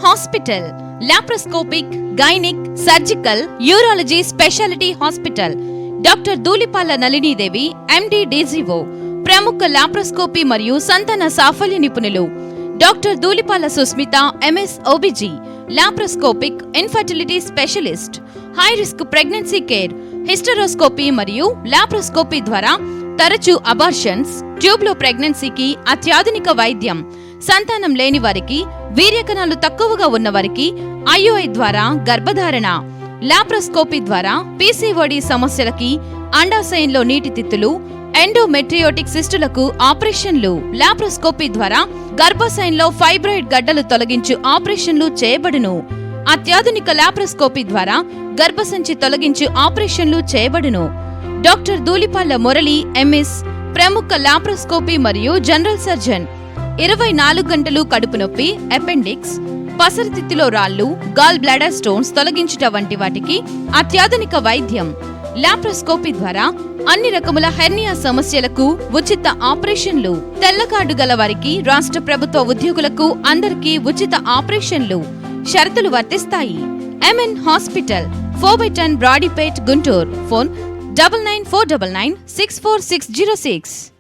Hospital laparoscopic, gynaec, surgical, urology speciality hospital. Doctor Dhulipala Nalini Devi, MD, DGO, ప్రముఖ laparoscopy మరియు సంతాన సాఫల్య నిపుణులు. Doctor Dhulipala Susmitha, MS, OBG, laparoscopic, infertility specialist. High risk pregnancy care, hysteroscopy మరియు laparoscopy ద్వారా తరచూ అబార్షన్స్, ట్యూబ్లో ప్రెగ్నెన్సీకి అత్యాధునిక వైద్యం. సంతానం లేని వారికి, వీర్యకణాలు తక్కువగా ఉన్నవారికి ఐయుఐ ద్వారా గర్భధారణ. లాప్రోస్కోపీ ద్వారా పీసీఓడి సమస్యలకి, అండాశయంలో నీటి తిత్తులు, ఎండోమెట్రియోటిక్ సిస్టులకు ఆపరేషన్లు. లాప్రోస్కోపీ ద్వారా గర్భాశయంలో ఫైబ్రాయిడ్ గడ్డలు తొలగించు ఆపరేషన్లు చేయబడును. అత్యాధునిక లాప్రోస్కోపీ ద్వారా గర్భసంచి తొలగించు ఆపరేషన్లు చేయబడును. డాక్టర్ ధూళిపాల మురళి, ఎంఎస్, ప్రముఖ లాప్రోస్కోపీ మరియు జనరల్ సర్జన్. 24 గంటలు కడుపు నొప్పి, అపెండిక్స్, పసరతిత్తులో రాళ్లు, గాల్ బ్లాడర్ స్టోన్స్ తొలగించుట వంటి వాటికి అత్యాధునిక వైద్యం. లాప్రోస్కోపీ ద్వారా అన్ని రకముల హెర్నియా సమస్యలకు ఉచిత ఆపరేషన్లు. తెల్ల కార్డు గల వారికి, రాష్ట్ర ప్రభుత్వ ఉద్యోగులకు అందరికీ ఉచిత ఆపరేషన్లు. షరతులు వర్తిస్తాయి. MN hospital, 4/10 Brodipet, Guntur. Phone 9949964606.